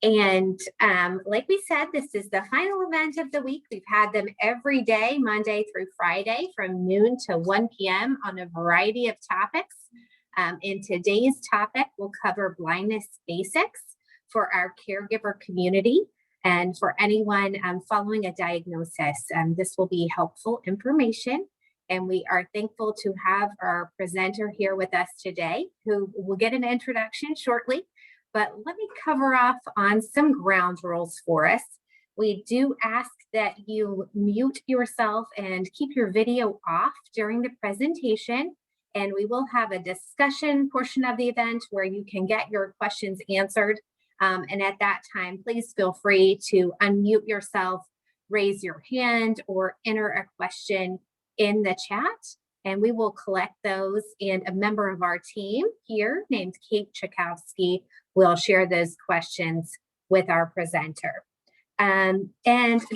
And like we said, this is the final event of the week. We've had them every day, Monday through Friday, from noon to 1 p.m. on a variety of topics. In today's topic, we'll cover blindness basics for our caregiver community and for anyone following a diagnosis. This will be helpful information. And we are thankful to have our presenter here with us today, who will get an introduction shortly. But let me cover off on some ground rules for us. We do ask that you mute yourself and keep your video off during the presentation. And we will have a discussion portion of the event where you can get your questions answered. And at that time, please feel free to unmute yourself, raise your hand, or enter a question in the chat, and we will collect those, and a member of our team here named Kate Chakowski will share those questions with our presenter. And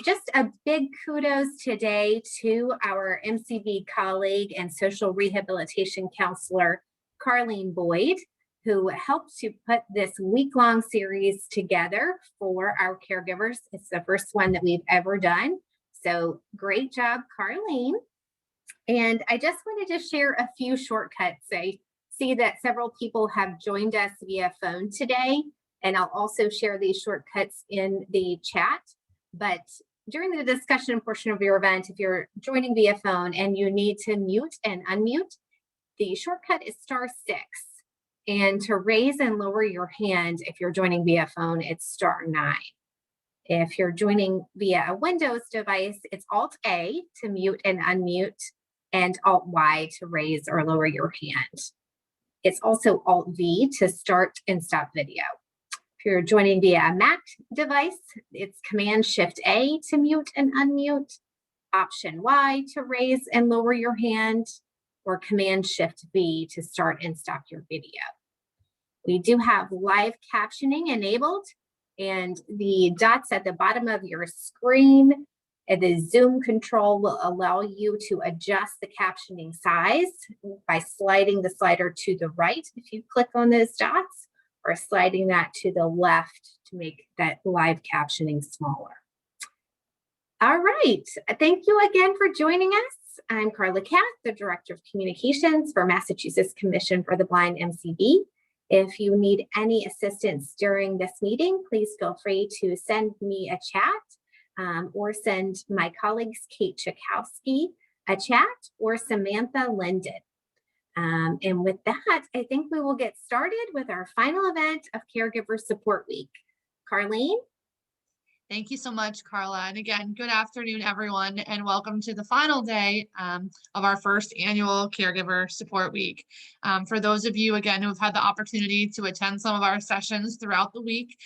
just a big kudos today to our MCB colleague and social rehabilitation counselor, Carlene Boyd, who helped to put this week-long series together for our caregivers. It's the first one that we've ever done. So great job, Carlene. And I just wanted to share a few shortcuts. I see that several people have joined us via phone today, and I'll also share these shortcuts in the chat. But during the discussion portion of your event, if you're joining via phone and you need to mute and unmute, the shortcut is *6. And to raise and lower your hand, if you're joining via phone, it's *9. If you're joining via a Windows device, it's Alt-A to mute and unmute, and Alt-Y to raise or lower your hand. It's also Alt-V to start and stop video. If you're joining via a Mac device, it's Command-Shift-A to mute and unmute, Option-Y to raise and lower your hand, or Command-Shift-V to start and stop your video. We do have live captioning enabled, and the dots at the bottom of your screen and the zoom control will allow you to adjust the captioning size by sliding the slider to the right if you click on those dots, or sliding that to the left to make that live captioning smaller. All right, thank you again for joining us. I'm Carla Kath, the Director of Communications for Massachusetts Commission for the Blind, MCB. If you need any assistance during this meeting, please feel free to send me a chat. Or send my colleagues Kate Chakowski a chat, or Samantha Linden. And with that, I think we will get started with our final event of Caregiver Support Week. Carlene? Thank you so much, Carla. And again, good afternoon, everyone, and welcome to the final day of our first annual Caregiver Support Week. For those of you, again, who have had the opportunity to attend some of our sessions throughout the week,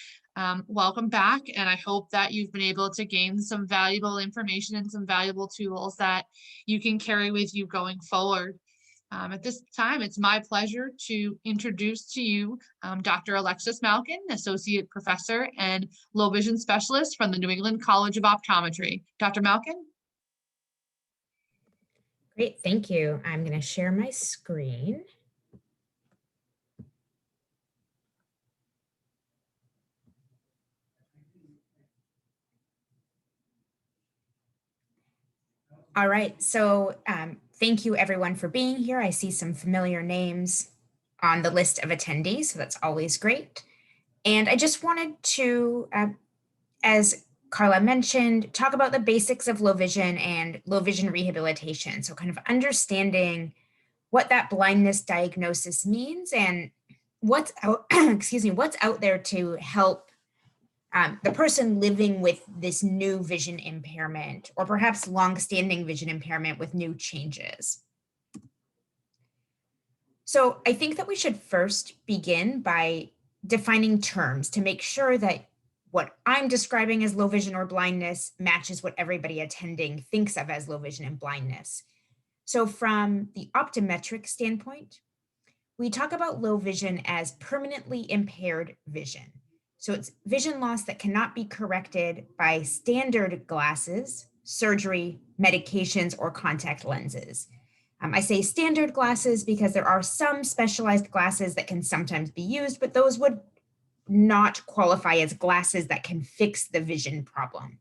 welcome back, and I hope that you've been able to gain some valuable information and some valuable tools that you can carry with you going forward. At this time, it's my pleasure to introduce to you Dr. Alexis Malkin, Associate Professor and Low Vision Specialist from the New England College of Optometry. Dr. Malkin? Great, thank you. I'm going to share my screen. All right, so thank you everyone for being here. I see some familiar names on the list of attendees, so that's always great. And I just wanted to, as Carla mentioned, talk about the basics of low vision and low vision rehabilitation. So kind of understanding what that blindness diagnosis means and what's out, what's out there to help the person living with this new vision impairment, or perhaps long-standing vision impairment with new changes. So I think that we should first begin by defining terms to make sure that what I'm describing as low vision or blindness matches what everybody attending thinks of as low vision and blindness. So from the optometric standpoint, we talk about low vision as permanently impaired vision. So it's vision loss that cannot be corrected by standard glasses, surgery, medications, or contact lenses. I say standard glasses because there are some specialized glasses that can sometimes be used, but those would not qualify as glasses that can fix the vision problem.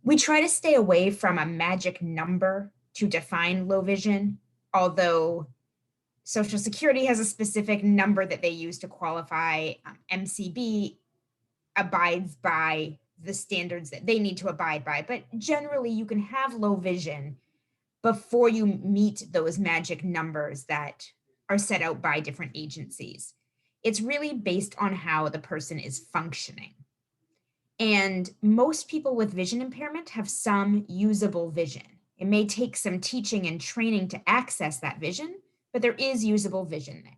We try to stay away from a magic number to define low vision, although Social Security has a specific number that they use to qualify. MCB abides by the standards that they need to abide by, but generally you can have low vision before you meet those magic numbers that are set out by different agencies. It's really based on how the person is functioning. And most people with vision impairment have some usable vision. It may take some teaching and training to access that vision, but there is usable vision there.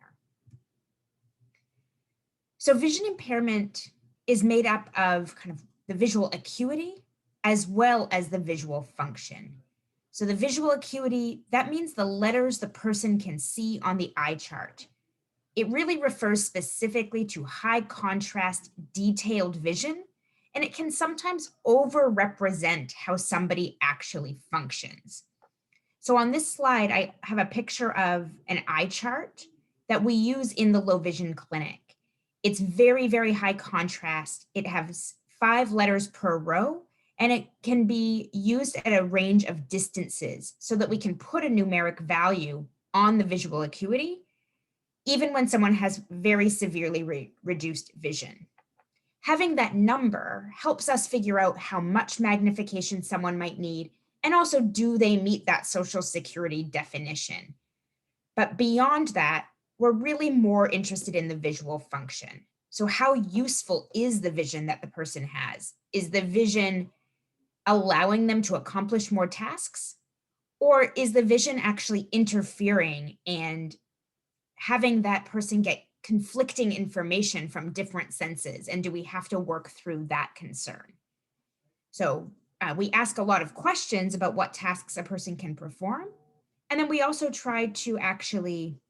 So vision impairment is made up of kind of the visual acuity as well as the visual function. So the visual acuity, that means the letters the person can see on the eye chart. It really refers specifically to high contrast, detailed vision, and it can sometimes overrepresent how somebody actually functions. So on this slide, I have a picture of an eye chart that we use in the low vision clinic. It's very, very high contrast. It has 5 letters per row, and it can be used at a range of distances so that we can put a numeric value on the visual acuity, even when someone has very severely reduced vision. Having that number helps us figure out how much magnification someone might need, and also do they meet that Social Security definition. But beyond that, we're really more interested in the visual function. So how useful is the vision that the person has? Is the vision allowing them to accomplish more tasks? Or is the vision actually interfering and having that person get conflicting information from different senses? And do we have to work through that concern? So we ask a lot of questions about what tasks a person can perform. And then we also try to actually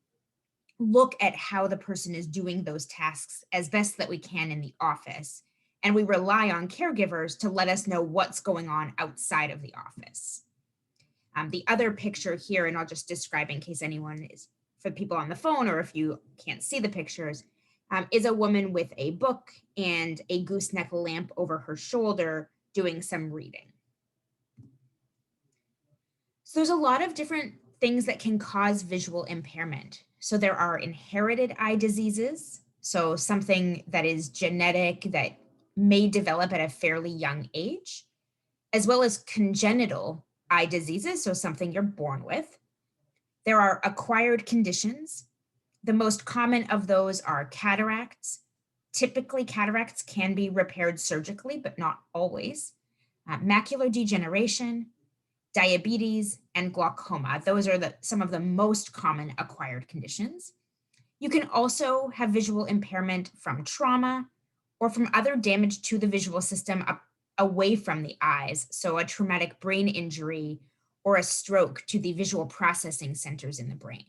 look at how the person is doing those tasks as best that we can in the office. And we rely on caregivers to let us know what's going on outside of the office. The other picture here, and I'll just describe in case anyone is, for people on the phone, or if you can't see the pictures, is a woman with a book and a gooseneck lamp over her shoulder doing some reading. So there's a lot of different things that can cause visual impairment. So there are inherited eye diseases, so something that is genetic that may develop at a fairly young age, as well as congenital eye diseases, so something you're born with. There are acquired conditions. The most common of those are cataracts. Typically, cataracts can be repaired surgically, but not always. Macular degeneration, diabetes, and glaucoma. Those are some of the most common acquired conditions. You can also have visual impairment from trauma or from other damage to the visual system away from the eyes. So a traumatic brain injury or a stroke to the visual processing centers in the brain.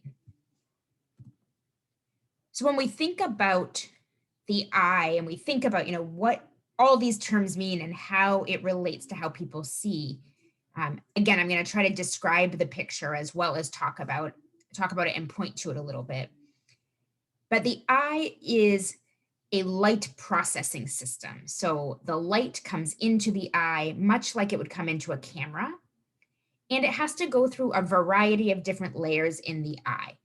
So when we think about the eye and we think about, what all these terms mean and how it relates to how people see, again, I'm going to try to describe the picture as well as talk about it and point to it a little bit. But the eye is a light processing system. So the light comes into the eye, much like it would come into a camera, and it has to go through a variety of different layers in the eye.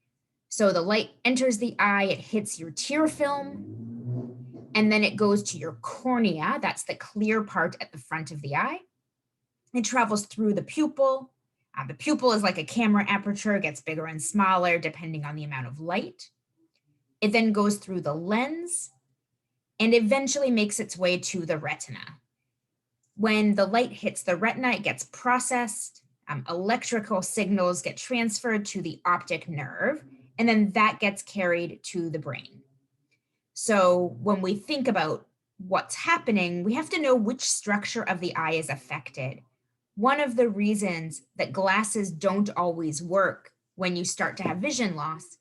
So the light enters the eye, it hits your tear film, and then it goes to your cornea. That's the clear part at the front of the eye. It travels through the pupil. The pupil is like a camera aperture, gets bigger and smaller depending on the amount of light. It then goes through the lens and eventually makes its way to the retina. When the light hits the retina, it gets processed. Electrical signals get transferred to the optic nerve, and then that gets carried to the brain. So when we think about what's happening, we have to know which structure of the eye is affected. One of the reasons that glasses don't always work when you start to have vision loss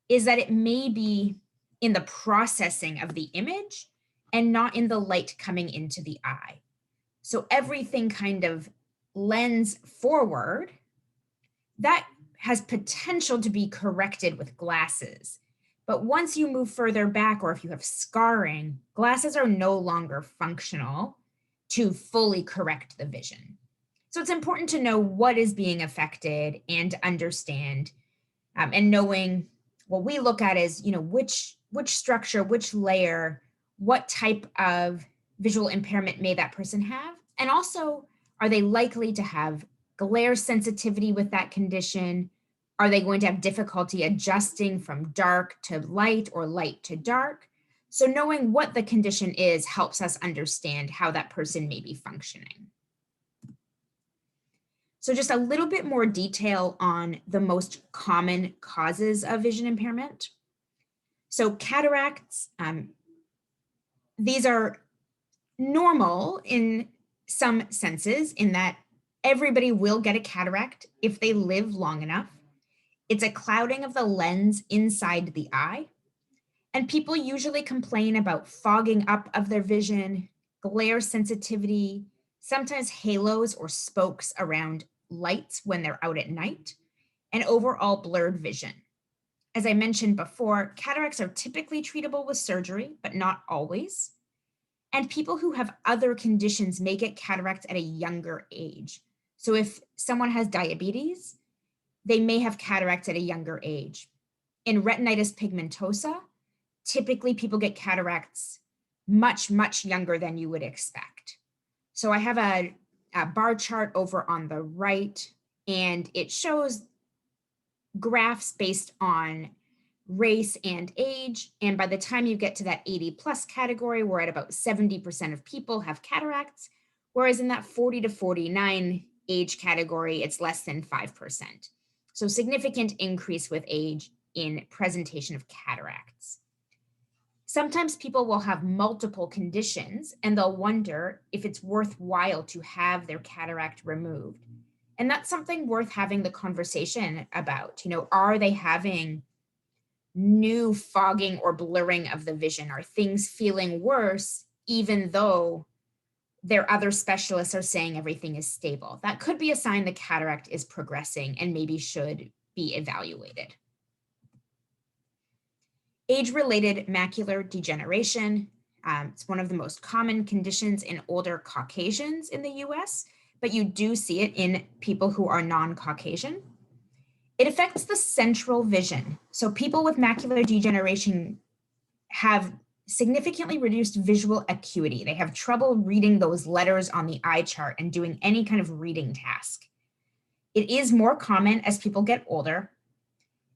is that it may be in the processing of the image and not in the light coming into the eye. So everything kind of lens forward, that has potential to be corrected with glasses. But once you move further back, or if you have scarring, glasses are no longer functional to fully correct the vision. So it's important to know what is being affected and to understand, and knowing what we look at is, which structure, which layer, what type of visual impairment may that person have? And also, are they likely to have glare sensitivity with that condition? Are they going to have difficulty adjusting from dark to light or light to dark? So knowing what the condition is helps us understand how that person may be functioning. So just a little bit more detail on the most common causes of vision impairment. So cataracts, these are normal in some senses in that everybody will get a cataract if they live long enough. It's a clouding of the lens inside the eye. And people usually complain about fogging up of their vision, glare sensitivity, sometimes halos or spokes around lights when they're out at night, and overall blurred vision. As I mentioned before, cataracts are typically treatable with surgery, but not always. And people who have other conditions may get cataracts at a younger age. So if someone has diabetes, they may have cataracts at a younger age. In retinitis pigmentosa, typically people get cataracts much, much younger than you would expect. So I have a bar chart over on the right, and it shows graphs based on race and age. And by the time you get to that 80 plus category, we're at about 70% of people have cataracts, whereas in that 40 to 49 age category, it's less than 5%. So significant increase with age in presentation of cataracts. Sometimes people will have multiple conditions and they'll wonder if it's worthwhile to have their cataract removed. And that's something worth having the conversation about. Are they having new fogging or blurring of the vision? Are things feeling worse even though their other specialists are saying everything is stable? That could be a sign the cataract is progressing and maybe should be evaluated. Age-related macular degeneration. It's one of the most common conditions in older Caucasians in the US, but you do see it in people who are non-Caucasian. It affects the central vision. So people with macular degeneration have significantly reduced visual acuity. They have trouble reading those letters on the eye chart and doing any kind of reading task. It is more common as people get older.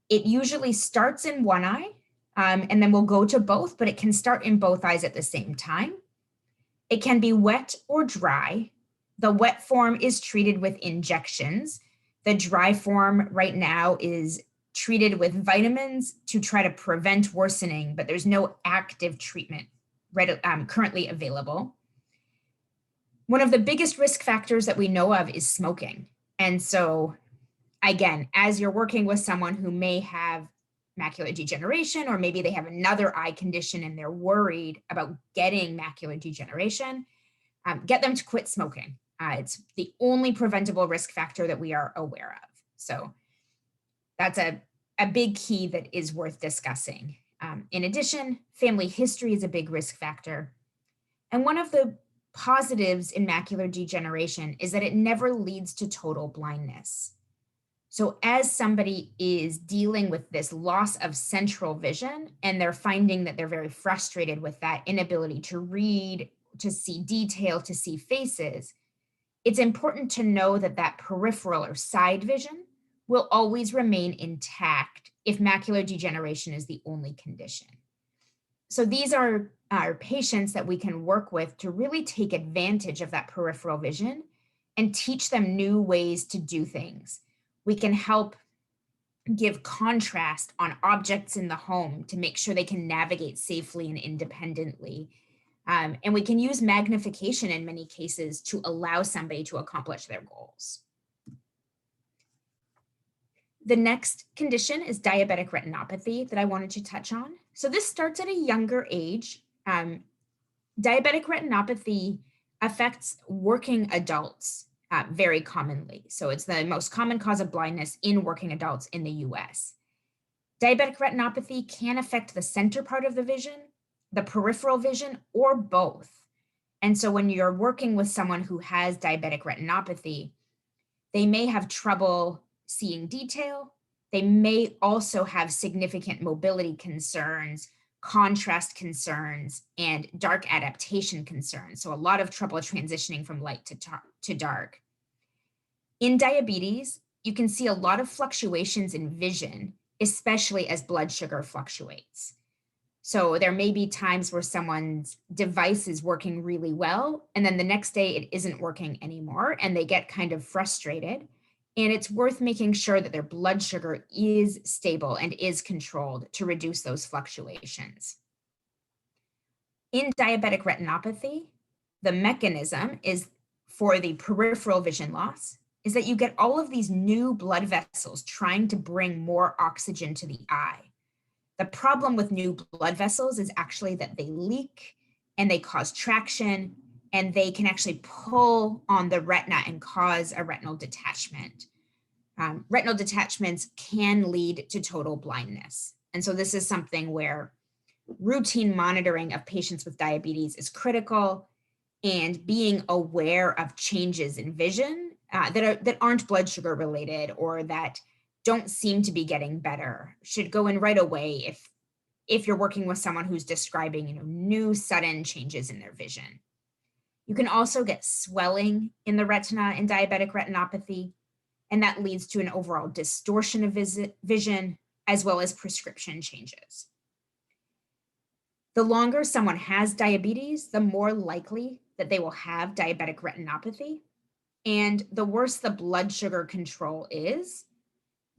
It usually starts in one eye, and then we'll go to both, but it can start in both eyes at the same time. It can be wet or dry. The wet form is treated with injections. The dry form right now is treated with vitamins to try to prevent worsening, but there's no active treatment currently available. One of the biggest risk factors that we know of is smoking. And so again, as you're working with someone who may have macular degeneration, or maybe they have another eye condition and they're worried about getting macular degeneration, get them to quit smoking. It's the only preventable risk factor that we are aware of. So that's a big key that is worth discussing. In addition, family history is a big risk factor. And one of the positives in macular degeneration is that it never leads to total blindness. So as somebody is dealing with this loss of central vision and they're finding that they're very frustrated with that inability to read, to see detail, to see faces, it's important to know that that peripheral or side vision will always remain intact if macular degeneration is the only condition. So these are our patients that we can work with to really take advantage of that peripheral vision and teach them new ways to do things. We can help give contrast on objects in the home to make sure they can navigate safely and independently. And we can use magnification in many cases to allow somebody to accomplish their goals. The next condition is diabetic retinopathy that I wanted to touch on. So this starts at a younger age. Diabetic retinopathy affects working adults very commonly. So it's the most common cause of blindness in working adults in the US. Diabetic retinopathy can affect the center part of the vision, the peripheral vision, or both. And so when you're working with someone who has diabetic retinopathy, they may have trouble seeing detail. They may also have significant mobility concerns, contrast concerns, and dark adaptation concerns. So a lot of trouble transitioning from light to dark. In diabetes, you can see a lot of fluctuations in vision, especially as blood sugar fluctuates. So there may be times where someone's device is working really well, and then the next day it isn't working anymore, and they get kind of frustrated. And it's worth making sure that their blood sugar is stable and is controlled to reduce those fluctuations. In diabetic retinopathy, the mechanism is for the peripheral vision loss is that you get all of these new blood vessels trying to bring more oxygen to the eye. The problem with new blood vessels is actually that they leak and they cause traction, and they can actually pull on the retina and cause a retinal detachment. Retinal detachments can lead to total blindness. And so this is something where routine monitoring of patients with diabetes is critical, and being aware of changes in vision that aren't blood sugar related or that don't seem to be getting better should go in right away if you're working with someone who's describing new sudden changes in their vision. You can also get swelling in the retina in diabetic retinopathy, and that leads to an overall distortion of vision as well as prescription changes. The longer someone has diabetes, the more likely that they will have diabetic retinopathy. And the worse the blood sugar control is,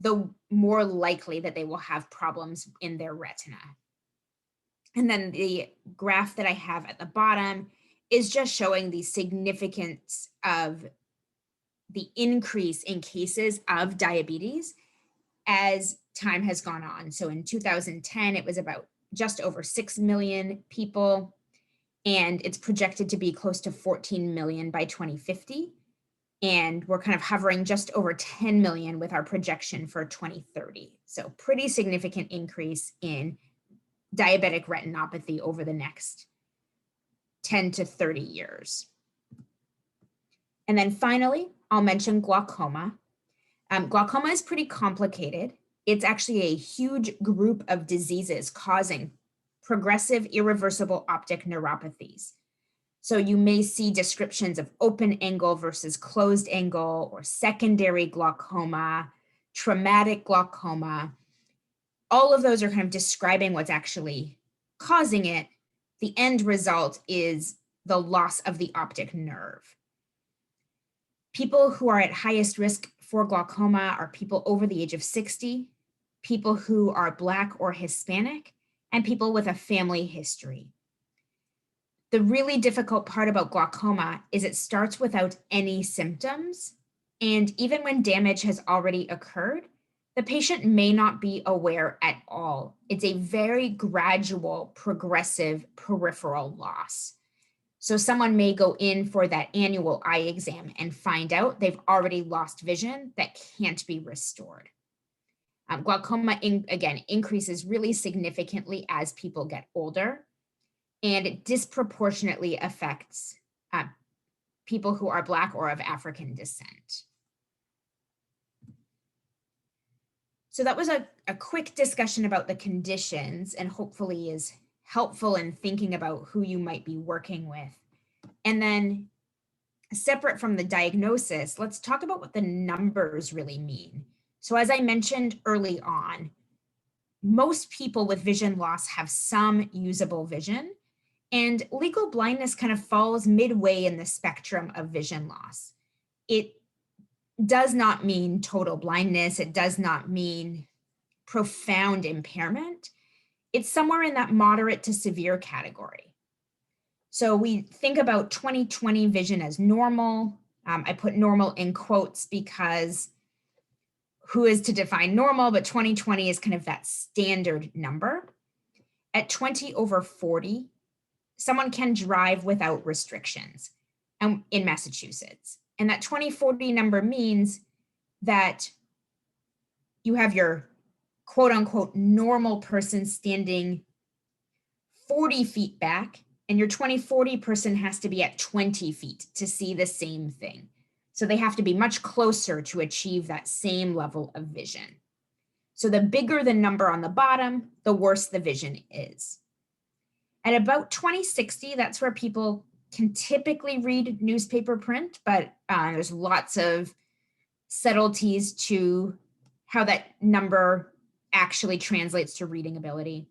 the more likely that they will have problems in their retina. And then the graph that I have at the bottom is just showing the significance of the increase in cases of diabetes as time has gone on. So in 2010, it was about just over 6 million people, and it's projected to be close to 14 million by 2050. And we're kind of hovering just over 10 million with our projection for 2030. So pretty significant increase in diabetic retinopathy over the next 10 to 30 years. And then finally, I'll mention glaucoma. Glaucoma is pretty complicated. It's actually a huge group of diseases causing progressive irreversible optic neuropathies. So you may see descriptions of open angle versus closed angle, or secondary glaucoma, traumatic glaucoma. All of those are kind of describing what's actually causing it. The end result is the loss of the optic nerve. People who are at highest risk for glaucoma are people over the age of 60, people who are Black or Hispanic, and people with a family history. The really difficult part about glaucoma is it starts without any symptoms, and even when damage has already occurred, the patient may not be aware at all. It's a very gradual, progressive peripheral loss. So someone may go in for that annual eye exam and find out they've already lost vision that can't be restored. Glaucoma, again, increases really significantly as people get older, and it disproportionately affects people who are Black or of African descent. So that was a quick discussion about the conditions, and hopefully is helpful in thinking about who you might be working with. And then separate from the diagnosis, let's talk about what the numbers really mean. So as I mentioned early on, most people with vision loss have some usable vision, and legal blindness kind of falls midway in the spectrum of vision loss. It does not mean total blindness. It does not mean profound impairment. It's somewhere in that moderate to severe category. So we think about 20/20 vision as normal. I put normal in quotes because who is to define normal, but 20/20 is kind of that standard number. At 20/40, someone can drive without restrictions in Massachusetts. And that 20/40 number means that you have your quote unquote normal person standing 40 feet back, and your 20/40 person has to be at 20 feet to see the same thing. So they have to be much closer to achieve that same level of vision. So the bigger the number on the bottom, the worse the vision is. At about 20/60, that's where people can typically read newspaper print, but there's lots of subtleties to how that number actually translates to reading ability.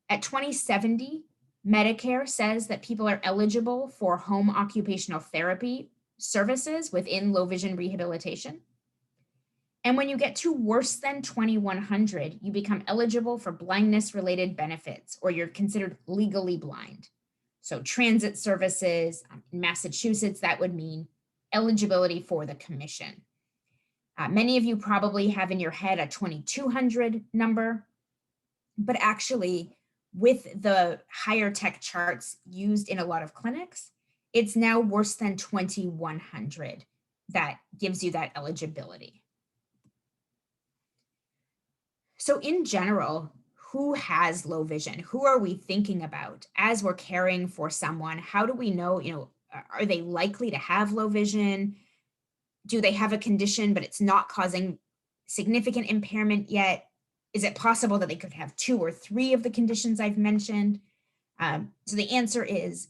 At 2070, Medicare says that people are eligible for home occupational therapy services within low vision rehabilitation. And when you get to worse than 2100, you become eligible for blindness related benefits, or you're considered legally blind. So transit services in Massachusetts, that would mean eligibility for the commission. Many of you probably have in your head a 2200 number, but actually with the higher tech charts used in a lot of clinics, it's now worse than 2100 that gives you that eligibility. So in general, who has low vision? Who are we thinking about as we're caring for someone? How do we know, are they likely to have low vision? Do they have a condition, but it's not causing significant impairment yet? Is it possible that they could have 2 or 3 of the conditions I've mentioned? So the answer is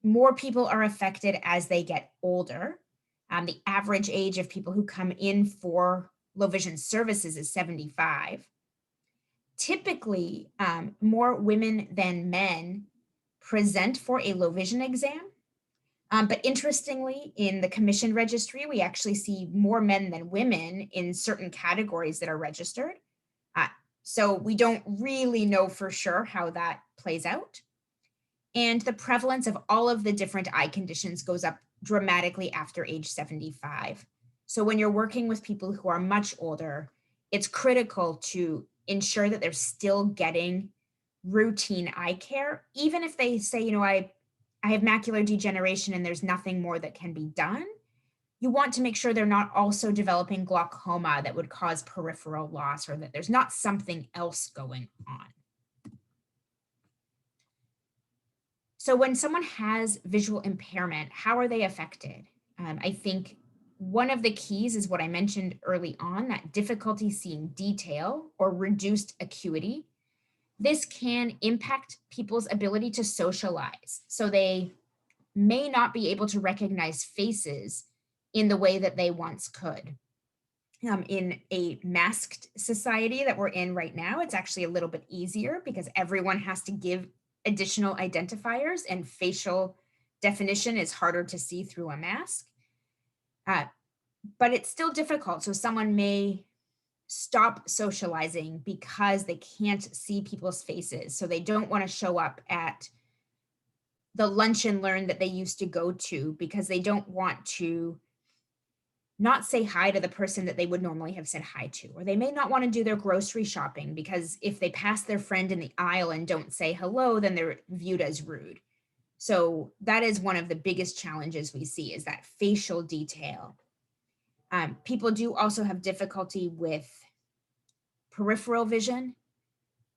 more people are affected as they get older. The average age of people who come in for low vision services is 75. Typically, more women than men present for a low vision exam. But interestingly, in the commission registry, we actually see more men than women in certain categories that are registered. So we don't really know for sure how that plays out. And the prevalence of all of the different eye conditions goes up dramatically after age 75. So when you're working with people who are much older, it's critical to ensure that they're still getting routine eye care, even if they say, I have macular degeneration and there's nothing more that can be done. You want to make sure they're not also developing glaucoma that would cause peripheral loss, or that there's not something else going on. So when someone has visual impairment, how are they affected? I think one of the keys is what I mentioned early on, that difficulty seeing detail or reduced acuity. This can impact people's ability to socialize. So they may not be able to recognize faces in the way that they once could. In a masked society that we're in right now, it's actually a little bit easier because everyone has to give additional identifiers, and facial definition is harder to see through a mask. But it's still difficult. So someone may stop socializing because they can't see people's faces. So they don't want to show up at the lunch and learn that they used to go to because they don't want to not say hi to the person that they would normally have said hi to. Or they may not want to do their grocery shopping because if they pass their friend in the aisle and don't say hello, then they're viewed as rude. So that is one of the biggest challenges we see, is that facial detail. People do also have difficulty with peripheral vision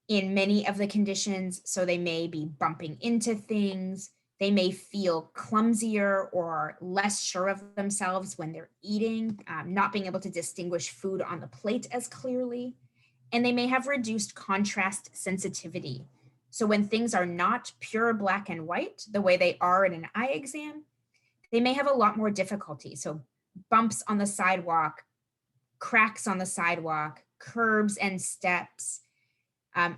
in many of the conditions. So they may be bumping into things. They may feel clumsier or less sure of themselves when they're eating, not being able to distinguish food on the plate as clearly. And they may have reduced contrast sensitivity. So when things are not pure black and white, the way they are in an eye exam, they may have a lot more difficulty. So bumps on the sidewalk, cracks on the sidewalk, curbs and steps.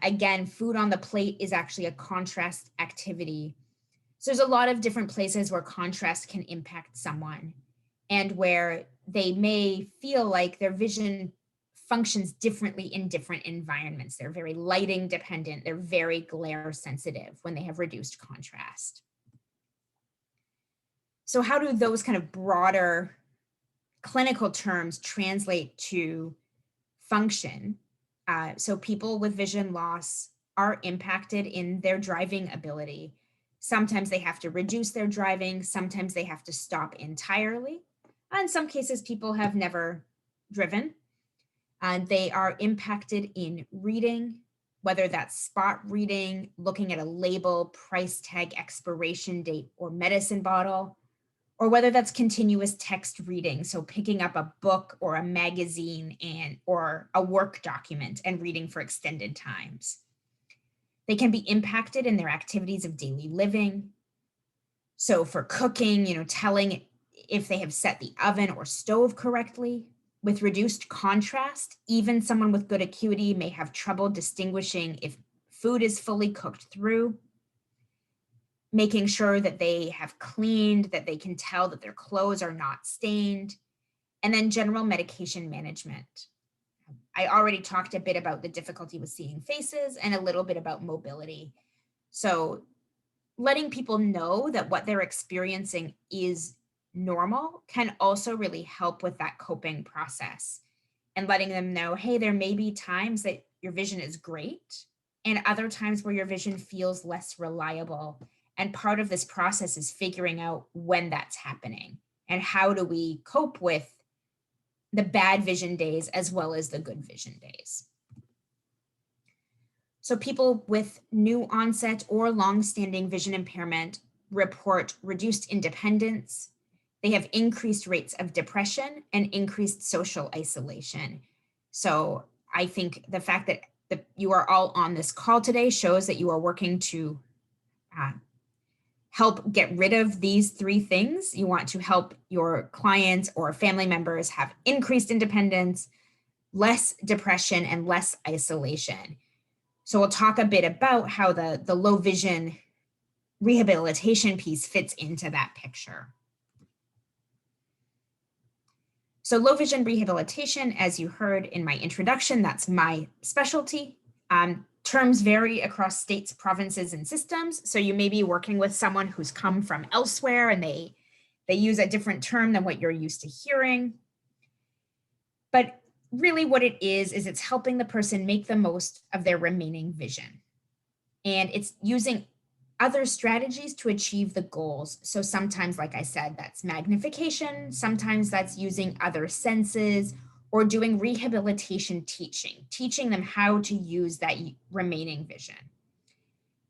Again, food on the plate is actually a contrast activity. So there's a lot of different places where contrast can impact someone, and where they may feel like their vision functions differently in different environments. They're very lighting dependent. They're very glare sensitive when they have reduced contrast. So how do those kind of broader clinical terms translate to function? So people with vision loss are impacted in their driving ability. Sometimes they have to reduce their driving. Sometimes they have to stop entirely. In some cases, people have never driven. They are impacted in reading, whether that's spot reading, looking at a label, price tag, expiration date, or medicine bottle, or whether that's continuous text reading, so picking up a book or a magazine or a work document and reading for extended times. They can be impacted in their activities of daily living. So for cooking, telling if they have set the oven or stove correctly. With reduced contrast, even someone with good acuity may have trouble distinguishing if food is fully cooked through. Making sure that they have cleaned, that they can tell that their clothes are not stained, and then general medication management. I already talked a bit about the difficulty with seeing faces and a little bit about mobility. So letting people know that what they're experiencing is normal can also really help with that coping process, and letting them know, hey, there may be times that your vision is great and other times where your vision feels less reliable. And part of this process is figuring out when that's happening and how do we cope with the bad vision days as well as the good vision days. So people with new onset or long-standing vision impairment report reduced independence. They have increased rates of depression and increased social isolation. So I think the fact that you are all on this call today shows that you are working to help get rid of these three things. You want to help your clients or family members have increased independence, less depression, and less isolation. So we'll talk a bit about how the low vision rehabilitation piece fits into that picture. So low vision rehabilitation, as you heard in my introduction, that's my specialty. Terms vary across states, provinces, and systems. So you may be working with someone who's come from elsewhere and they use a different term than what you're used to hearing. But really what it is it's helping the person make the most of their remaining vision. And it's using other strategies to achieve the goals. So sometimes, like I said, that's magnification. Sometimes that's using other senses or doing rehabilitation teaching them how to use that remaining vision.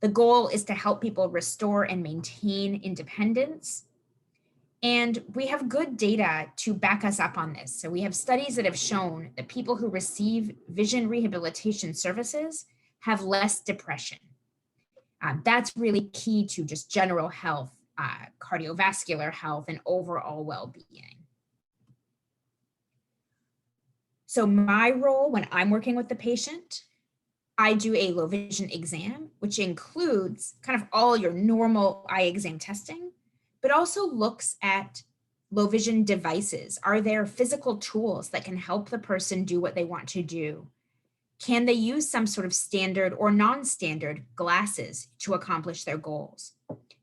The goal is to help people restore and maintain independence. And we have good data to back us up on this. So we have studies that have shown that people who receive vision rehabilitation services have less depression. That's really key to just general health, cardiovascular health, and overall well-being. So my role when I'm working with the patient, I do a low vision exam, which includes kind of all your normal eye exam testing, but also looks at low vision devices. Are there physical tools that can help the person do what they want to do? Can they use some sort of standard or non-standard glasses to accomplish their goals?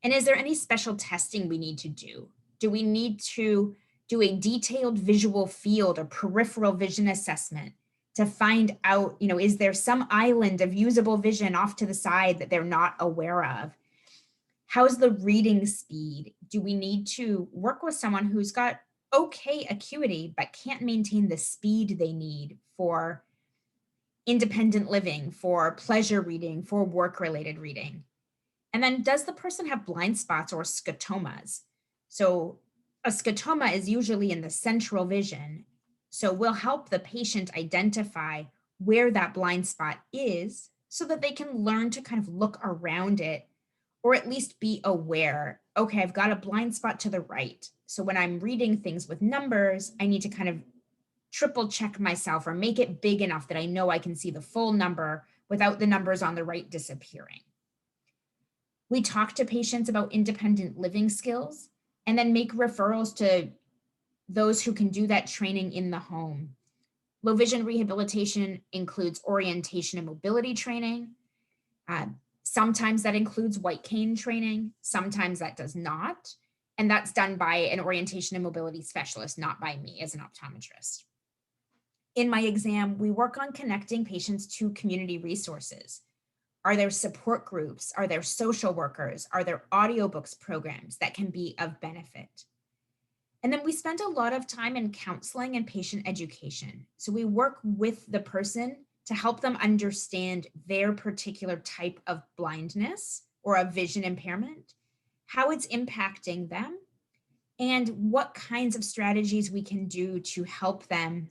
And is there any special testing we need to do? Do we need to do a detailed visual field or peripheral vision assessment to find out, is there some island of usable vision off to the side that they're not aware of? How's the reading speed? Do we need to work with someone who's got okay acuity, but can't maintain the speed they need for independent living, for pleasure reading, for work-related reading? And then does the person have blind spots or scotomas? So a scotoma is usually in the central vision. So we'll help the patient identify where that blind spot is so that they can learn to kind of look around it, or at least be aware, okay, I've got a blind spot to the right. So when I'm reading things with numbers, I need to kind of triple check myself or make it big enough that I know I can see the full number without the numbers on the right disappearing. We talk to patients about independent living skills and then make referrals to those who can do that training in the home. Low vision rehabilitation includes orientation and mobility training. Sometimes that includes white cane training. Sometimes that does not. And that's done by an orientation and mobility specialist, not by me as an optometrist. In my exam, we work on connecting patients to community resources. Are there support groups? Are there social workers? Are there audiobooks programs that can be of benefit? And then we spend a lot of time in counseling and patient education. So we work with the person to help them understand their particular type of blindness or a vision impairment, how it's impacting them, and what kinds of strategies we can do to help them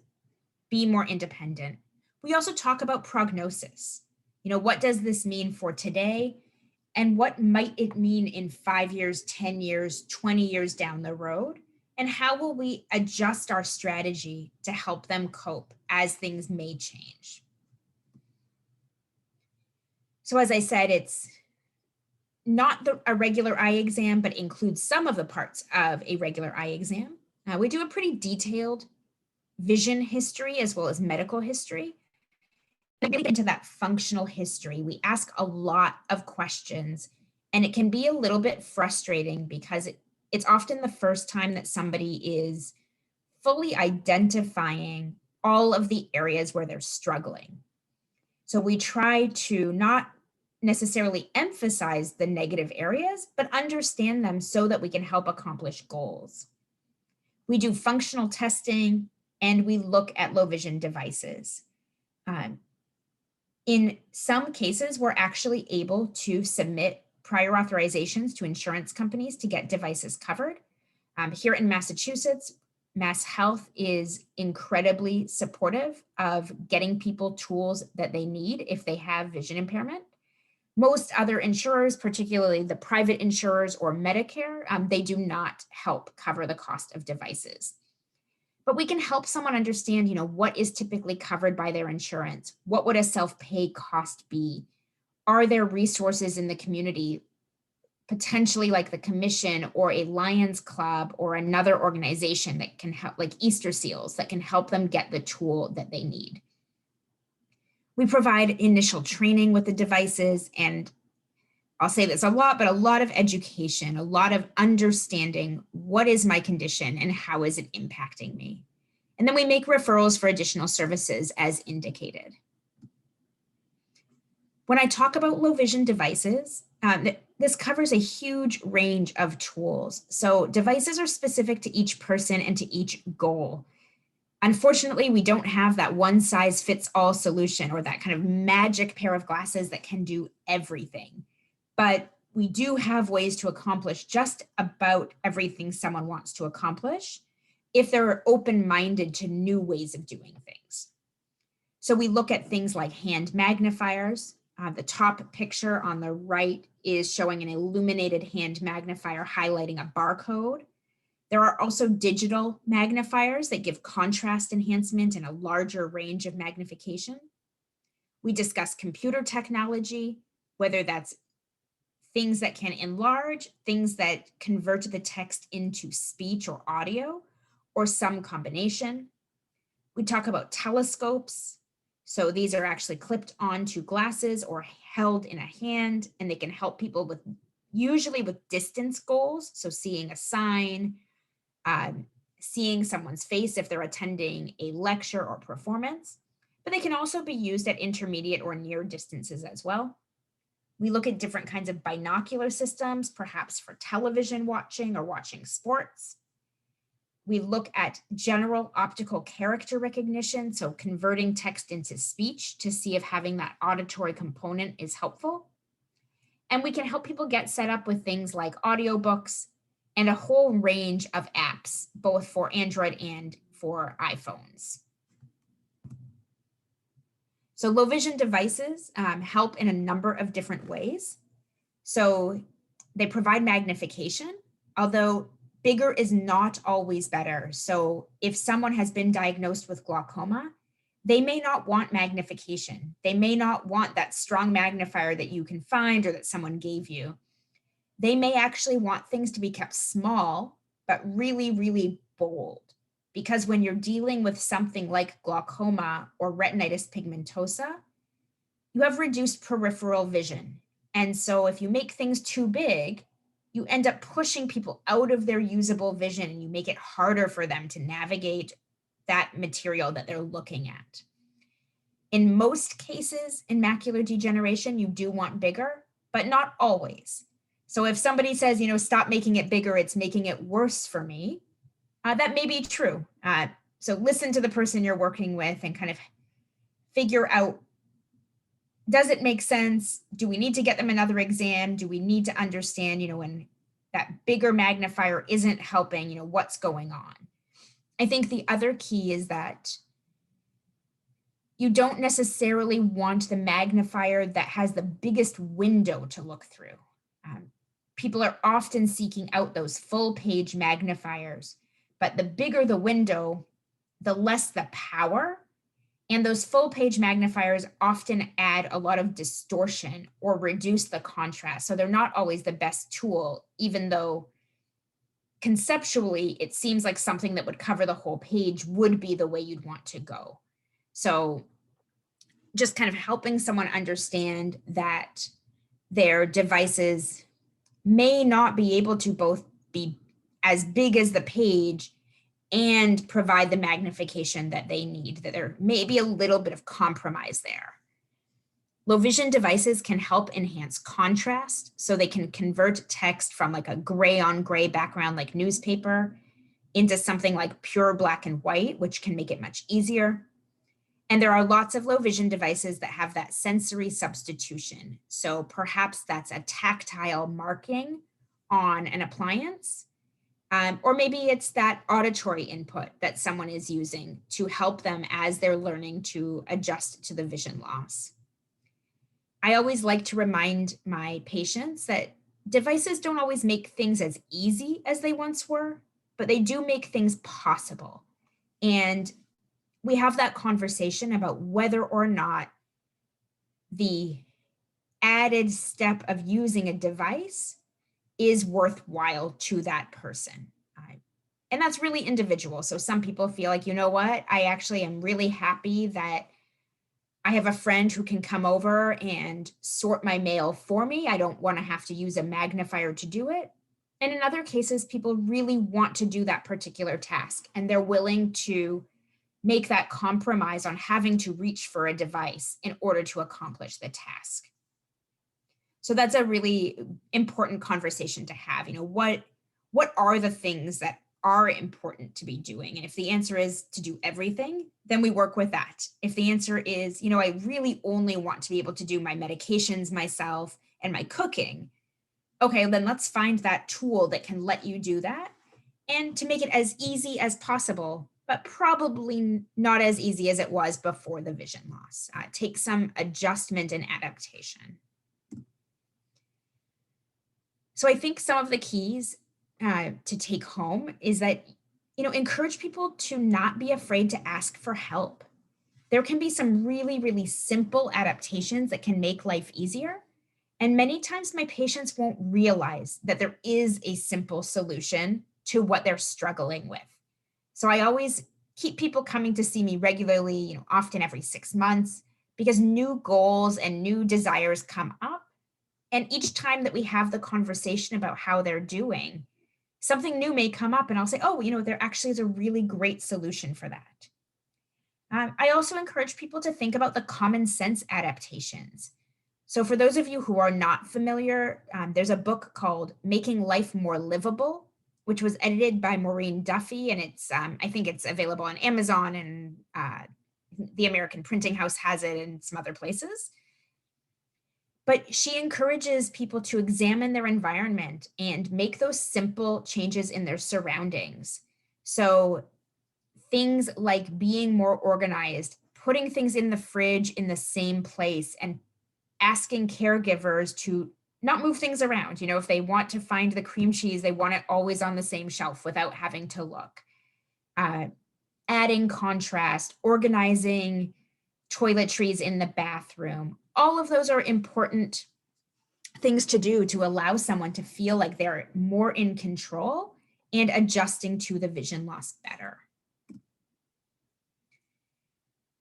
be more independent. We also talk about prognosis. What does this mean for today? And what might it mean in 5 years, 10 years, 20 years down the road? And how will we adjust our strategy to help them cope as things may change? So as I said, it's not a regular eye exam, but includes some of the parts of a regular eye exam. We do a pretty detailed vision history as well as medical history. Getting into that functional history, we ask a lot of questions, and it can be a little bit frustrating because it's often the first time that somebody is fully identifying all of the areas where they're struggling. So we try to not necessarily emphasize the negative areas, but understand them so that we can help accomplish goals. We do functional testing, and we look at low vision devices. In some cases, we're actually able to submit prior authorizations to insurance companies to get devices covered. Here in Massachusetts, Mass Health is incredibly supportive of getting people tools that they need if they have vision impairment. Most other insurers, particularly the private insurers or Medicare, they do not help cover the cost of devices. But we can help someone understand, what is typically covered by their insurance? What would a self-pay cost be? Are there resources in the community, potentially like the Commission or a Lions Club or another organization that can help, like Easter Seals, that can help them get the tool that they need? We provide initial training with the devices, and I'll say this a lot, but a lot of education, a lot of understanding what is my condition and how is it impacting me. And then we make referrals for additional services as indicated. When I talk about low vision devices, this covers a huge range of tools. So devices are specific to each person and to each goal. Unfortunately, we don't have that one size fits all solution or that kind of magic pair of glasses that can do everything. But we do have ways to accomplish just about everything someone wants to accomplish if they're open-minded to new ways of doing things. So we look at things like hand magnifiers. The top picture on the right is showing an illuminated hand magnifier highlighting a barcode. There are also digital magnifiers that give contrast enhancement and a larger range of magnification. We discuss computer technology, whether that's things that can enlarge, things that convert the text into speech or audio, or some combination. We talk about telescopes. So these are actually clipped onto glasses or held in a hand, and they can help people with, usually with distance goals. So seeing a sign, seeing someone's face if they're attending a lecture or performance, but they can also be used at intermediate or near distances as well. We look at different kinds of binocular systems, perhaps for television watching or watching sports. We look at general optical character recognition, so converting text into speech to see if having that auditory component is helpful. And we can help people get set up with things like audiobooks and a whole range of apps, both for Android and for iPhones. So low vision devices help in a number of different ways. So they provide magnification, although bigger is not always better. So if someone has been diagnosed with glaucoma, they may not want magnification. They may not want that strong magnifier that you can find or that someone gave you. They may actually want things to be kept small, but really, really bold. Because when you're dealing with something like glaucoma or retinitis pigmentosa, you have reduced peripheral vision. And so if you make things too big, you end up pushing people out of their usable vision, and you make it harder for them to navigate that material that they're looking at. In most cases in macular degeneration, you do want bigger, but not always. So if somebody says, stop making it bigger, it's making it worse for me, that may be true. So listen to the person you're working with and kind of figure out, does it make sense? Do we need to get them another exam? Do we need to understand, when that bigger magnifier isn't helping, what's going on? I think the other key is that you don't necessarily want the magnifier that has the biggest window to look through. People are often seeking out those full page magnifiers, but the bigger the window, the less the power. And those full page magnifiers often add a lot of distortion or reduce the contrast. So they're not always the best tool, even though conceptually it seems like something that would cover the whole page would be the way you'd want to go. So just kind of helping someone understand that their devices may not be able to both be as big as the page and provide the magnification that they need, that there may be a little bit of compromise there. Low vision devices can help enhance contrast, so they can convert text from like a gray on gray background like newspaper into something like pure black and white, which can make it much easier. And there are lots of low vision devices that have that sensory substitution. So perhaps that's a tactile marking on an appliance, or maybe it's that auditory input that someone is using to help them as they're learning to adjust to the vision loss. I always like to remind my patients that devices don't always make things as easy as they once were, but they do make things possible. And we have that conversation about whether or not the added step of using a device is worthwhile to that person. And that's really individual. So some people feel like, you know what, I actually am really happy that I have a friend who can come over and sort my mail for me. I don't want to have to use a magnifier to do it. And in other cases, people really want to do that particular task, and they're willing to make that compromise on having to reach for a device in order to accomplish the task. So that's a really important conversation to have. What are the things that are important to be doing? And if the answer is to do everything, then we work with that. If the answer is, I really only want to be able to do my medications myself and my cooking, okay, then let's find that tool that can let you do that, and to make it as easy as possible, but probably not as easy as it was before the vision loss. Take some adjustment and adaptation. So I think some of the keys to take home is that, encourage people to not be afraid to ask for help. There can be some really, really simple adaptations that can make life easier. And many times my patients won't realize that there is a simple solution to what they're struggling with. So I always keep people coming to see me regularly, often every 6 months, because new goals and new desires come up. And each time that we have the conversation about how they're doing, something new may come up and I'll say, oh, there actually is a really great solution for that. I also encourage people to think about the common sense adaptations. So for those of you who are not familiar, there's a book called Making Life More Livable, which was edited by Maureen Duffy, and it's I think it's available on Amazon, and the American Printing House has it, and some other places. But she encourages people to examine their environment and make those simple changes in their surroundings. So things like being more organized, putting things in the fridge in the same place, and asking caregivers to not move things around. If they want to find the cream cheese, they want it always on the same shelf without having to look. Adding contrast, organizing toiletries in the bathroom. All of those are important things to do to allow someone to feel like they're more in control and adjusting to the vision loss better.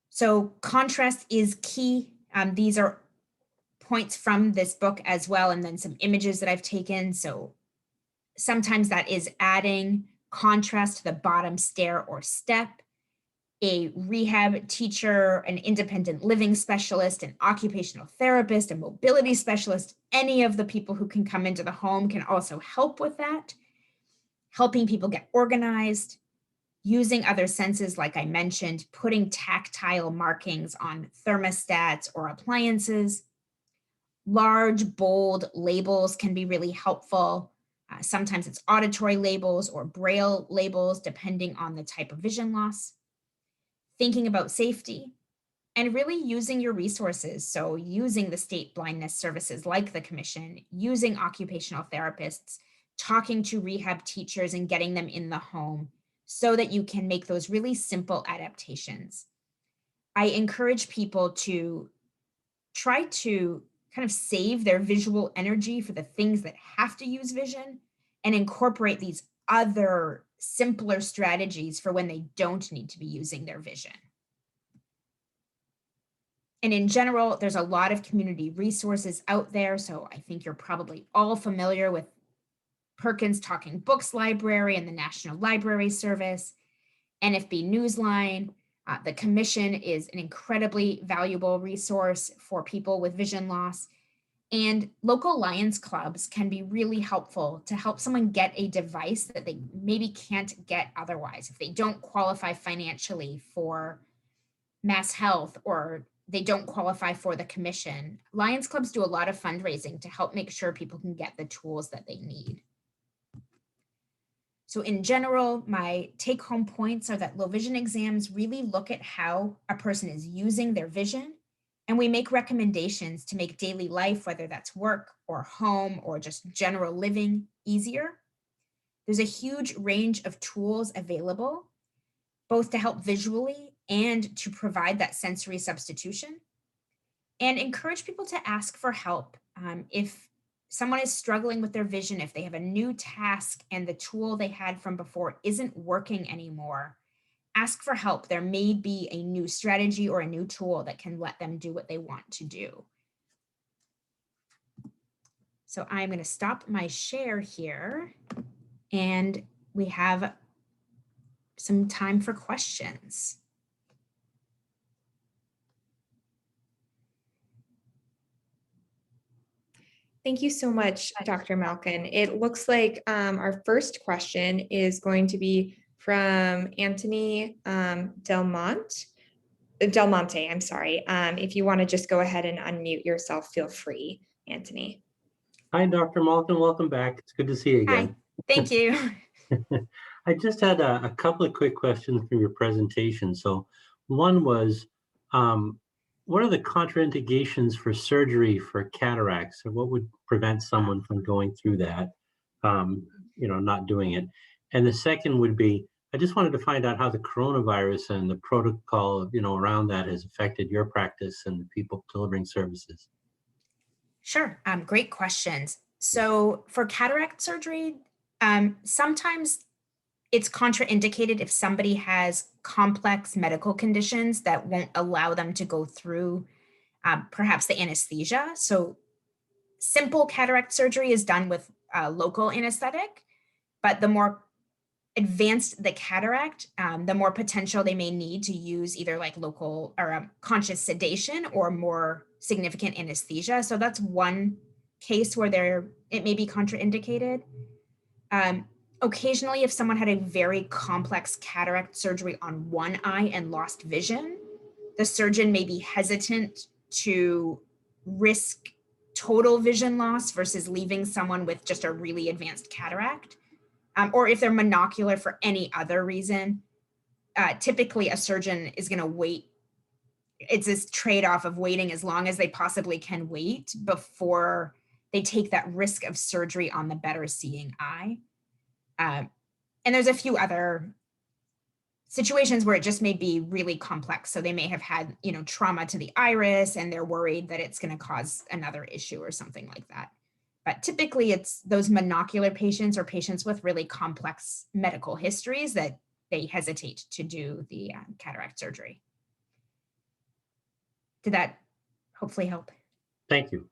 So contrast is key. These are points from this book as well, and then some images that I've taken. So sometimes that is adding contrast to the bottom stair or step. A rehab teacher, an independent living specialist, an occupational therapist, a mobility specialist, any of the people who can come into the home can also help with that, helping people get organized. using other senses, like I mentioned, putting tactile markings on thermostats or appliances. Large, bold labels can be really helpful. Sometimes it's auditory labels or braille labels, depending on the type of vision loss. Thinking about safety and really using your resources. So using the state blindness services like the commission, using occupational therapists, talking to rehab teachers and getting them in the home so that you can make those really simple adaptations. I encourage people to try to kind of save their visual energy for the things that have to use vision and incorporate these other simpler strategies for when they don't need to be using their vision. And in general, there's a lot of community resources out there. So I think you're probably all familiar with Perkins Talking Books Library and the National Library Service, NFB Newsline. The commission is an incredibly valuable resource for people with vision loss. And local Lions clubs can be really helpful to help someone get a device that they maybe can't get otherwise. If they don't qualify financially for Mass Health or they don't qualify for the commission, Lions clubs do a lot of fundraising to help make sure people can get the tools that they need. So in general, my take-home points are that low vision exams really look at how a person is using their vision, and we make recommendations to make daily life, whether that's work or home or just general living, easier. There's a huge range of tools available, both to help visually and to provide that sensory substitution, and encourage people to ask for help. If someone is struggling with their vision, if they have a new task and the tool they had from before isn't working anymore, ask for help. There may be a new strategy or a new tool that can let them do what they want to do. So I'm going to stop my share here, and we have some time for questions. Thank you so much, Dr. Malkin. It looks like our first question is going to be from Anthony Del Monte, I'm sorry. If you want to just go ahead and unmute yourself, feel free, Anthony. Hi, Dr. Malkin. Welcome back. It's good to see you again. Hi, thank you. I just had a couple of quick questions from your presentation. So one was, what are the contraindications for surgery for cataracts? Or what would prevent someone from going through that, not doing it? And the second would be, I just wanted to find out how the coronavirus and the protocol, around that has affected your practice and the people delivering services. Sure, great questions. So for cataract surgery, sometimes it's contraindicated if somebody has complex medical conditions that won't allow them to go through perhaps the anesthesia. So simple cataract surgery is done with local anesthetic, but the more advanced the cataract, the more potential they may need to use either like local or conscious sedation or more significant anesthesia. So that's one case where it may be contraindicated. Occasionally, if someone had a very complex cataract surgery on one eye and lost vision, the surgeon may be hesitant to risk total vision loss versus leaving someone with just a really advanced cataract. Or if they're monocular for any other reason, typically a surgeon is going to wait. It's this trade-off of waiting as long as they possibly can wait before they take that risk of surgery on the better seeing eye. And there's a few other situations where it just may be really complex. So they may have had, trauma to the iris and they're worried that it's going to cause another issue or something like that. But typically it's those monocular patients or patients with really complex medical histories that they hesitate to do the cataract surgery. Did that hopefully help? Thank you.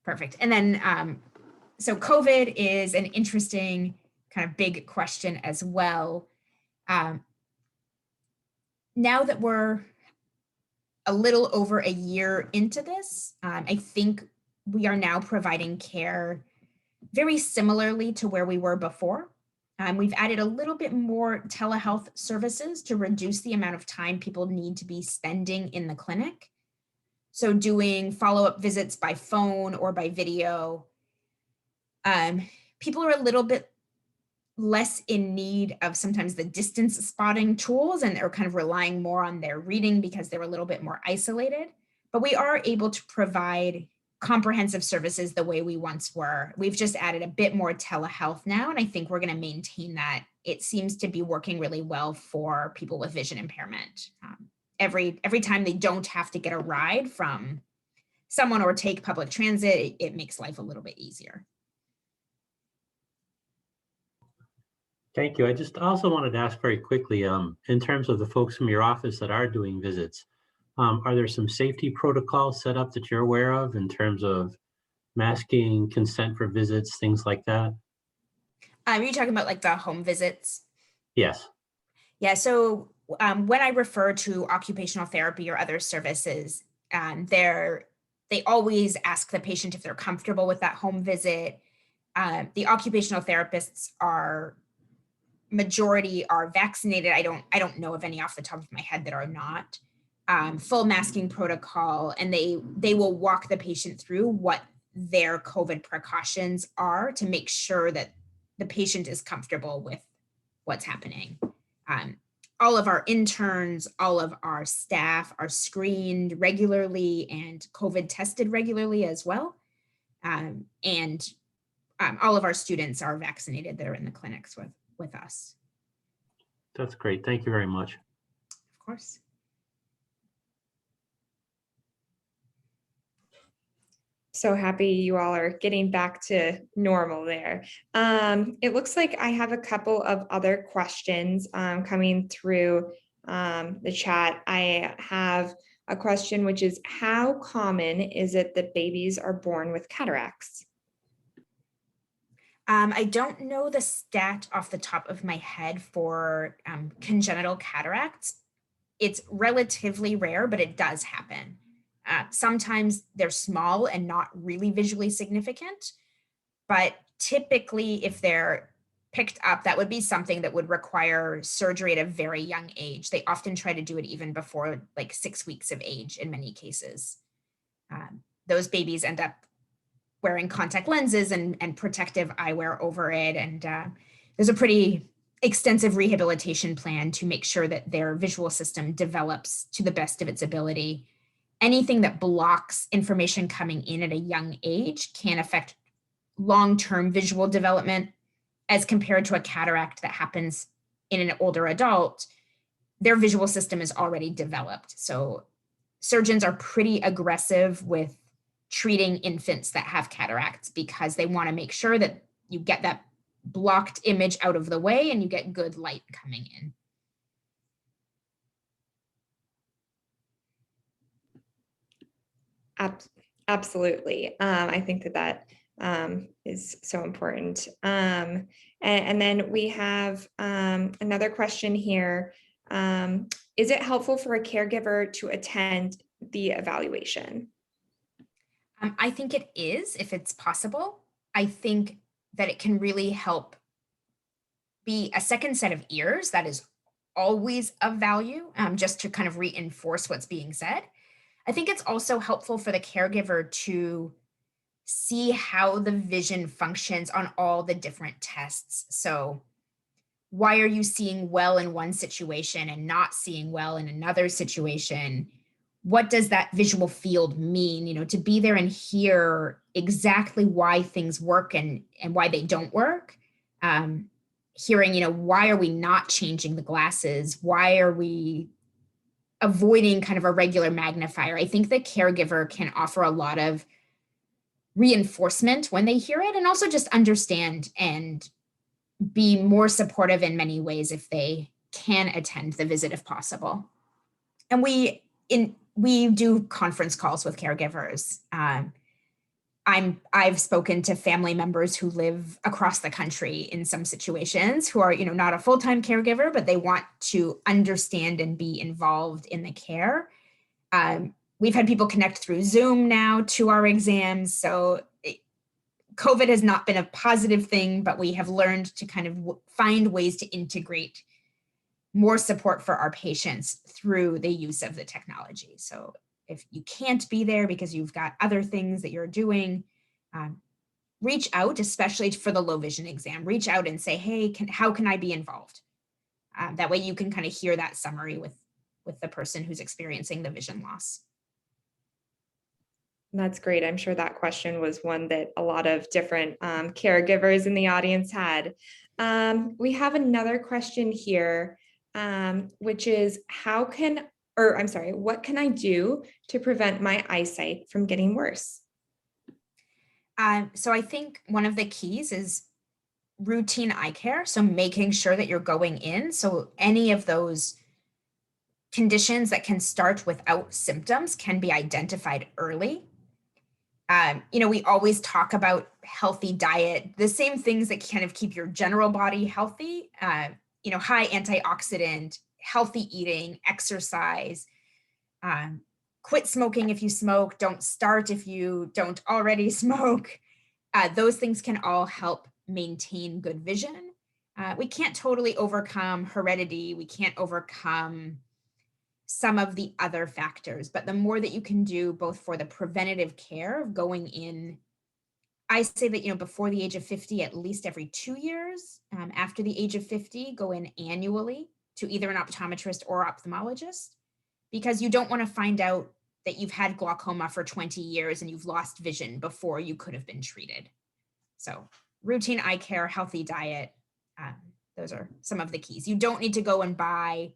Perfect. And then, so COVID is an interesting kind of big question as well. Now that we're a little over a year into this, I think we are now providing care very similarly to where we were before. We've added a little bit more telehealth services to reduce the amount of time people need to be spending in the clinic. So doing follow-up visits by phone or by video. People are a little bit less in need of sometimes the distance spotting tools, and they're kind of relying more on their reading because they're a little bit more isolated. But we are able to provide comprehensive services the way we once were. We've just added a bit more telehealth now, and I think we're going to maintain that. It seems to be working really well for people with vision impairment. Every time they don't have to get a ride from someone or take public transit, it makes life a little bit easier. Thank you. I just also wanted to ask very quickly, in terms of the folks from your office that are doing visits, are there some safety protocols set up that you're aware of in terms of masking, consent for visits, things like that? Are you talking about like the home visits? Yes. Yeah, so when I refer to occupational therapy or other services, they always ask the patient if they're comfortable with that home visit. The occupational therapists majority are vaccinated. I don't know of any off the top of my head that are not. Full masking protocol, and they will walk the patient through what their COVID precautions are to make sure that the patient is comfortable with what's happening. All of our interns, all of our staff are screened regularly and COVID tested regularly as well. And all of our students are vaccinated that are in the clinics with us. That's great. Thank you very much. Of course. So happy you all are getting back to normal there. It looks like I have a couple of other questions coming through the chat. I have a question, which is, how common is it that babies are born with cataracts? I don't know the stat off the top of my head for congenital cataracts. It's relatively rare, but it does happen. Sometimes they're small and not really visually significant, but typically if they're picked up, that would be something that would require surgery at a very young age. They often try to do it even before like 6 weeks of age in many cases. Those babies end up wearing contact lenses and protective eyewear over it. And there's a pretty extensive rehabilitation plan to make sure that their visual system develops to the best of its ability. Anything that blocks information coming in at a young age can affect long-term visual development as compared to a cataract that happens in an older adult. Their visual system is already developed. So surgeons are pretty aggressive with treating infants that have cataracts because they want to make sure that you get that blocked image out of the way and you get good light coming in. Absolutely. I think that is so important. And then we have another question here. Is it helpful for a caregiver to attend the evaluation? I think it is, if it's possible. I think that it can really help be a second set of ears that is always of value, just to kind of reinforce what's being said. I think it's also helpful for the caregiver to see how the vision functions on all the different tests. So why are you seeing well in one situation and not seeing well in another situation? What does that visual field mean? You know, to be there and hear exactly why things work and why they don't work. Hearing, you know, why are we not changing the glasses? Why are we avoiding kind of a regular magnifier? I think the caregiver can offer a lot of reinforcement when they hear it, and also just understand and be more supportive in many ways if they can attend the visit if possible. And we do conference calls with caregivers. I've spoken to family members who live across the country in some situations who are, you know, not a full-time caregiver, but they want to understand and be involved in the care. We've had people connect through Zoom now to our exams. So COVID has not been a positive thing, but we have learned to kind of find ways to integrate more support for our patients through the use of the technology. So if you can't be there because you've got other things that you're doing, reach out, especially for the low vision exam. Reach out and say, hey, how can I be involved? That way you can kind of hear that summary with the person who's experiencing the vision loss. That's great. I'm sure that question was one that a lot of different caregivers in the audience had. We have another question here, which is what can I do to prevent my eyesight from getting worse? So I think one of the keys is routine eye care. So making sure that you're going in. So any of those conditions that can start without symptoms can be identified early. We always talk about healthy diet, the same things that kind of keep your general body healthy, high antioxidant, healthy eating, exercise, quit smoking if you smoke, don't start if you don't already smoke. Those things can all help maintain good vision. We can't totally overcome heredity. We can't overcome some of the other factors, but the more that you can do both for the preventative care of going in, I say that, before the age of 50, at least every 2 years, after the age of 50, go in annually to either an optometrist or ophthalmologist, because you don't want to find out that you've had glaucoma for 20 years and you've lost vision before you could have been treated. So routine eye care, healthy diet, those are some of the keys. You don't need to go and buy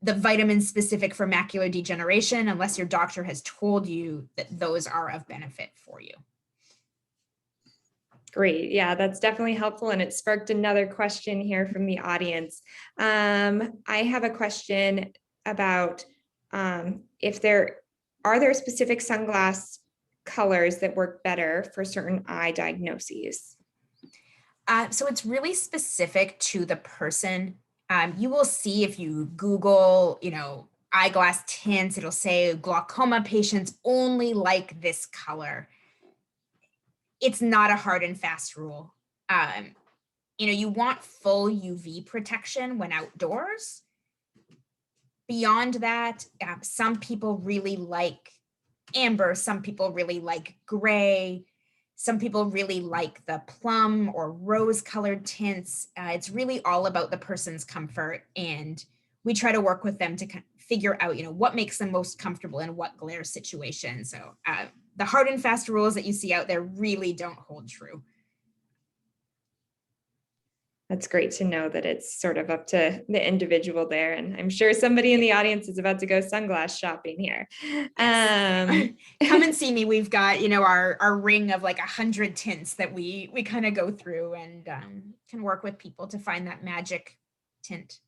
the vitamins specific for macular degeneration unless your doctor has told you that those are of benefit for you. Great. Yeah, that's definitely helpful. And it sparked another question here from the audience. I have a question about are there specific sunglass colors that work better for certain eye diagnoses? So it's really specific to the person. You will see if you Google, eyeglass tints, it'll say glaucoma patients only like this color. It's not a hard and fast rule. You want full UV protection when outdoors. Beyond that, some people really like amber, some people really like gray, some people really like the plum or rose colored tints. It's really all about the person's comfort, and we try to work with them to figure out, what makes them most comfortable in what glare situation. So the hard and fast rules that you see out there really don't hold true. That's great to know that it's sort of up to the individual there. And I'm sure somebody in the audience is about to go sunglass shopping here. Yes. Come and see me. We've got, our ring of like 100 tints that we kind of go through and can work with people to find that magic tint.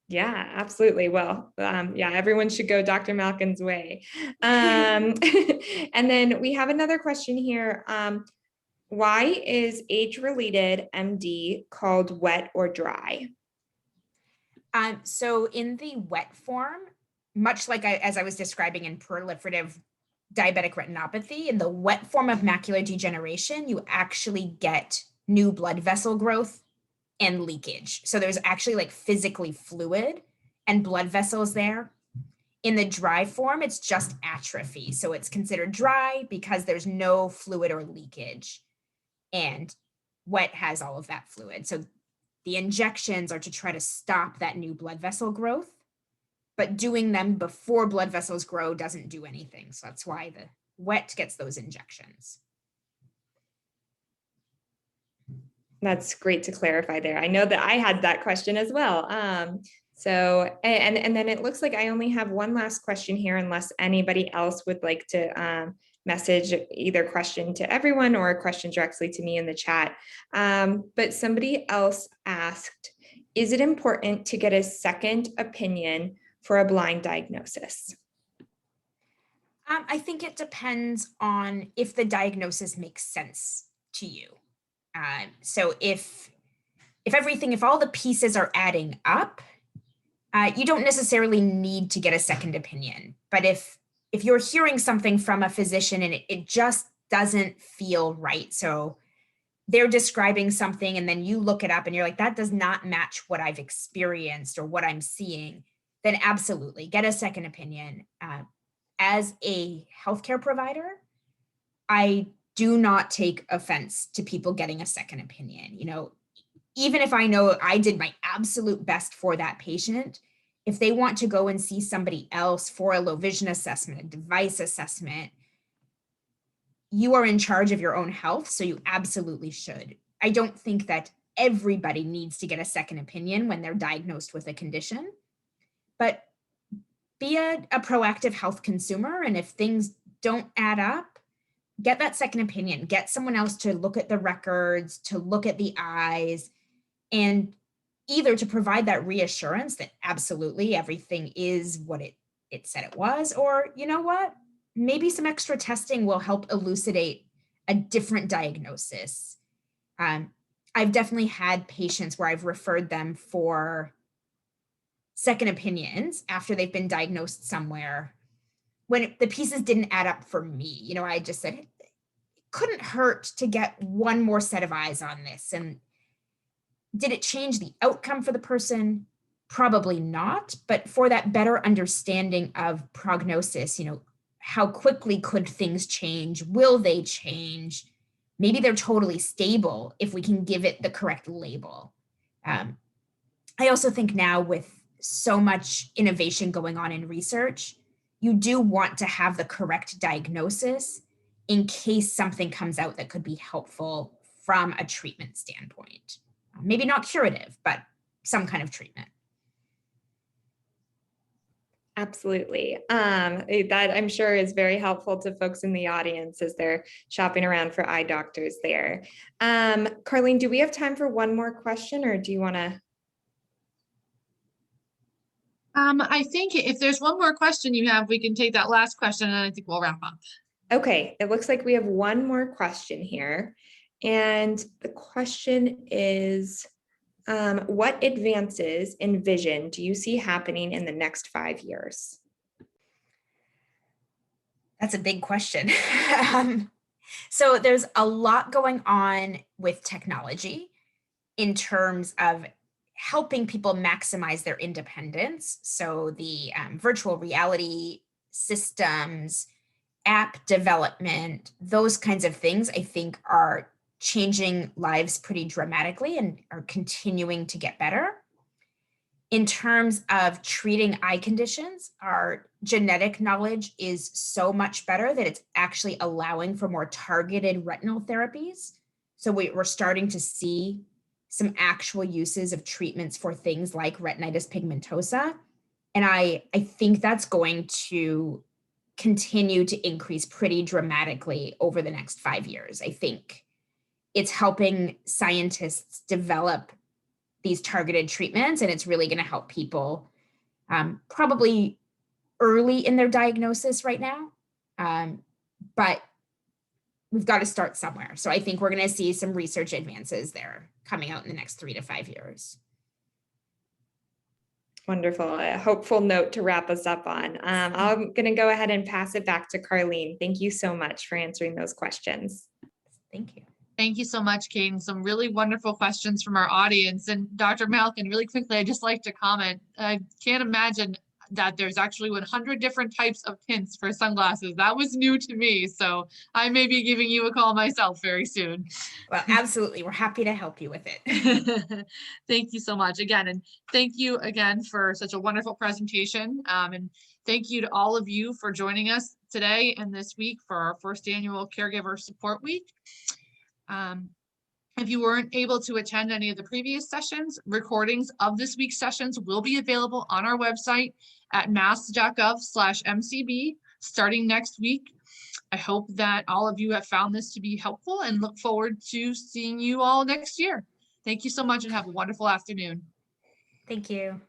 Yeah, absolutely. Well, everyone should go Dr. Malkin's way. And then we have another question here. Why is age-related MD called wet or dry? So in the wet form, much like as I was describing in proliferative diabetic retinopathy, in the wet form of macular degeneration, you actually get new blood vessel growth and leakage. So there's actually like physically fluid and blood vessels there. In the dry form, it's just atrophy. So it's considered dry because there's no fluid or leakage. And wet has all of that fluid. So the injections are to try to stop that new blood vessel growth, but doing them before blood vessels grow doesn't do anything. So that's why the wet gets those injections. That's great to clarify there. I know that I had that question as well. So then it looks like I only have one last question here, unless anybody else would like to message either question to everyone or a question directly to me in the chat. But somebody else asked, is it important to get a second opinion for a blind diagnosis? I think it depends on if the diagnosis makes sense to you. So if all the pieces are adding up, you don't necessarily need to get a second opinion. But if you're hearing something from a physician and it just doesn't feel right. So they're describing something and then you look it up and you're like, that does not match what I've experienced or what I'm seeing, then absolutely get a second opinion. As a healthcare provider, I do not take offense to people getting a second opinion. You know, even if I know I did my absolute best for that patient, if they want to go and see somebody else for a low vision assessment, a device assessment, you are in charge of your own health, so you absolutely should. I don't think that everybody needs to get a second opinion when they're diagnosed with a condition, but be a proactive health consumer. And if things don't add up, get that second opinion, get someone else to look at the records, to look at the eyes, and either to provide that reassurance that absolutely everything is what it said it was, or you know what, maybe some extra testing will help elucidate a different diagnosis. I've definitely had patients where I've referred them for second opinions after they've been diagnosed somewhere when the pieces didn't add up for me. You know, I just said, it couldn't hurt to get one more set of eyes on this. And did it change the outcome for the person? Probably not, but for that better understanding of prognosis, you know, how quickly could things change? Will they change? Maybe they're totally stable if we can give it the correct label. I also think now with so much innovation going on in research, you do want to have the correct diagnosis in case something comes out that could be helpful from a treatment standpoint. Maybe not curative, but some kind of treatment. Absolutely. That I'm sure is very helpful to folks in the audience as they're shopping around for eye doctors there. Carlene, do we have time for one more question, or do you want to? I think if there's one more question you have, we can take that last question and I think we'll wrap up. Okay, it looks like we have one more question here. And the question is, what advances in vision do you see happening in the next 5 years? That's a big question. So there's a lot going on with technology in terms of helping people maximize their independence. So the virtual reality systems, app development, those kinds of things, I think are changing lives pretty dramatically and are continuing to get better. In terms of treating eye conditions, our genetic knowledge is so much better that it's actually allowing for more targeted retinal therapies. So we're starting to see some actual uses of treatments for things like retinitis pigmentosa. And I think that's going to continue to increase pretty dramatically over the next 5 years. I think it's helping scientists develop these targeted treatments, and it's really going to help people probably early in their diagnosis right now. But we've got to start somewhere. So I think we're going to see some research advances there coming out in the next 3 to 5 years. Wonderful. A hopeful note to wrap us up on. I'm going to go ahead and pass it back to Carlene. Thank you so much for answering those questions. Thank you. Thank you so much, Kate, and some really wonderful questions from our audience. And Dr. Malkin, really quickly, I'd just like to comment. I can't imagine that there's actually 100 different types of tints for sunglasses. That was new to me. So I may be giving you a call myself very soon. Well, absolutely. We're happy to help you with it. Thank you so much again. And thank you again for such a wonderful presentation. And thank you to all of you for joining us today and this week for our first annual Caregiver Support Week. If you weren't able to attend any of the previous sessions, recordings of this week's sessions will be available on our website at mass.gov/MCB starting next week. I hope that all of you have found this to be helpful and look forward to seeing you all next year. Thank you so much and have a wonderful afternoon. Thank you.